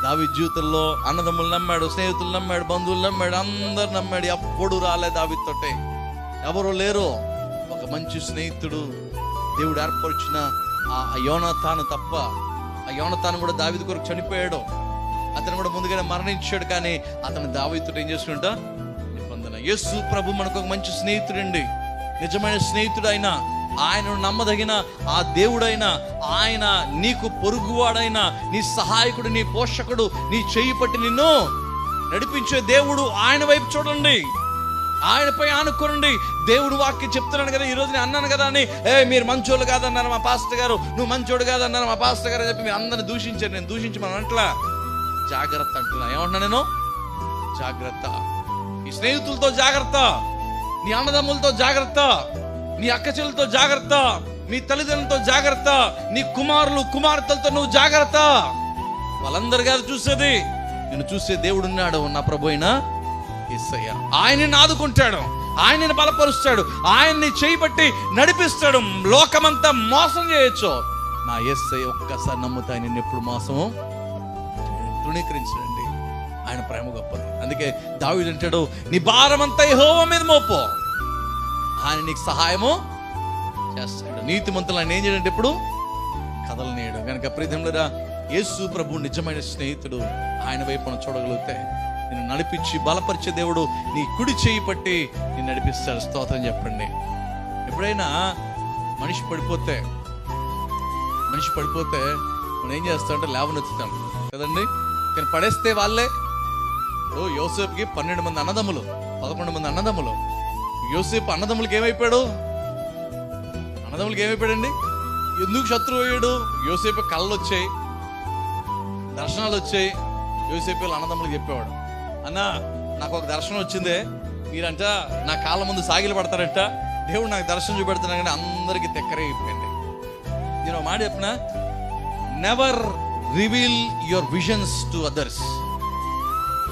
దావీదు జీవితంలో అన్నదమ్ములు నమ్మాడు, స్నేహితులు నమ్మాడు, బంధువులు నమ్మాడు, అందరు నమ్మాడు. ఎప్పుడు రాలే దావీదుతోటే, ఎవరు లేరు. ఒక మంచి స్నేహితుడు దేవుడు ఏర్పరిచిన ఆ యోనాతాను తప్ప. ఆ యోనాతాను కూడా దావీదు కొరకు చనిపోయాడు, అతను కూడా ముందుగానే మరణించాడు. కానీ అతను దావీదుతో ఏం చేసుకుంటా నిబంధన. యేసు ప్రభు మనకు ఒక మంచి స్నేహితుడండి, నిజమైన స్నేహితుడు. ఆయనను నమ్మదగిన ఆ దేవుడైనా, ఆయన నీకు పొరుగువాడైనా, నీ సహాయకుడు, నీ పోషకుడు, నీ చేయి పట్టి నిన్ను నడిపించే దేవుడు. ఆయన వైపు చూడండి, ఆయనపై ఆనుకోనండి. దేవుడు వాక్యం చెప్తున్నాను కదా, ఈరోజు నేను అన్నాను కదా అని మీరు మంచోళ్ళు కాదన్నారు మా పాస్టర్ గారు, నువ్వు మంచోడు కాదన్నారు మా పాస్టర్ గారు అని చెప్పి మీరు అందరిని దూషించారు. నేను దూషించి మనం అంటలా, జాగ్రత్త అంటున్నా. ఏమంటున్నా నేను? జాగ్రత్త. నీ స్నేహితులతో జాగ్రత్త, నీ అన్నదమ్ములతో జాగ్రత్త, నీ అక్క చెల్లెలతో జాగ్రత్త, నీ తల్లిదండ్రులతో జాగ్రత్త, నీ కుమారులు కుమార్తెలతో నువ్వు జాగ్రత్త. వాళ్ళందరి కాదు చూసేది, నేను చూసే దేవుడు ఉన్నాడు, నా ప్రభు అయిన యేసయ్య. ఆయన్ని ఆదుకుంటాడు, ఆయనని బలపరుస్తాడు, ఆయన్ని చేయబట్టి నడిపిస్తాడు. లోకమంతా మోసం చేయొచ్చు, నా యేసయ్య ఒక్కసారి నమ్ముతా నిన్ను ఎప్పుడు మోసం తృణీకరించడండి. ఆయన ప్రేమ గొప్పది. అందుకే దావీదు అంటాడు, నీ భారమంతా యెహోవా మీద మోపు, ఆయన నీకు సహాయము చేస్తాడు. నీతిమంతులు ఆయన ఏం చేయడంటే ఎప్పుడు కదలనేయడు. కనుక ప్రియతములారా, యేసు ప్రభు నిజమైన స్నేహితుడు. ఆయన వైపు మనం చూడగలిగితే నిన్ను నడిపించి బలపరిచే దేవుడు. నీ కుడి చేయి పట్టి నిన్ను నడిపిస్తాడు. స్తోత్రం చెప్పండి. ఎప్పుడైనా మనిషి పడిపోతే మనం ఏం చేస్తామంటే లేవనెత్తుతాం కదండి. కానీ పడేస్తే వాళ్ళే. యోసేపుకి 12 మంది అన్నదమ్ములు, 11 మంది అన్నదమ్ములు. యోసేపు అన్నదమ్ములకి ఏమైపోయాడు? ఏమైపోయాడండి? ఎందుకు శత్రువు అయ్యాడు? యోసేపు కళ్ళు వచ్చాయి, దర్శనాలు వచ్చాయి. యోసేపు అన్నదమ్ములకి చెప్పేవాడు, అన్న నాకు ఒక దర్శనం వచ్చిందే, మీరంట నా కాళ్ళ ముందు సాగిలు పడతారంట, దేవుడు నాకు దర్శనం చూపెడుతున్నా. కానీ అందరికీ తెక్కరే అయిపోయింది. నేను మాట చెప్పిన, never reveal your visions to others.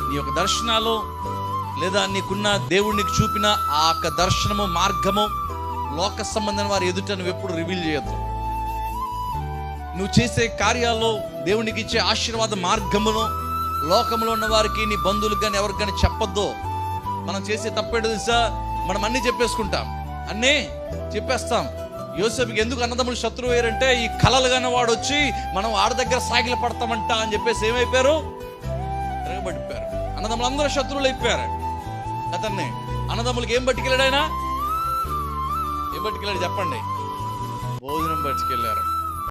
నీ యొక్క దర్శనాలు లేదా నీకున్న దేవుడు నీకు చూపిన ఆ యొక్క దర్శనము, మార్గము, లోక సంబంధం వారి ఎదుట నువ్వు ఎప్పుడు రివీల్ చేయొద్దు. నువ్వు చేసే కార్యాల్లో దేవునికి ఇచ్చే ఆశీర్వాద మార్గమును లోకంలో ఉన్న వారికి, నీ బంధువులకు కానీ ఎవరికి కానీ చెప్పొద్దు. మనం చేసే తప్పేడు తెలుసా? మనం అన్నీ చెప్పేసుకుంటాం, అన్నీ చెప్పేస్తాం. యోసేపుకి ఎందుకు అన్నదమ్ములు శత్రువు అయ్యారంటే, ఈ కలలు కానీ వాడు వచ్చి మనం వాడి దగ్గర సాగిల పడతామంట అని చెప్పేసి ఏమైపోయారు? తిరగబడిపోయారు. అన్నదమ్ములు అందరూ శత్రువులు అయిపోయారు. అతన్ని అన్నదమ్ములకి ఏం పట్టుకెళ్ళాడు? ఆయన ఏం పట్టుకెళ్ళాడు చెప్పండి? భోజనం పట్టుకెళ్ళారు.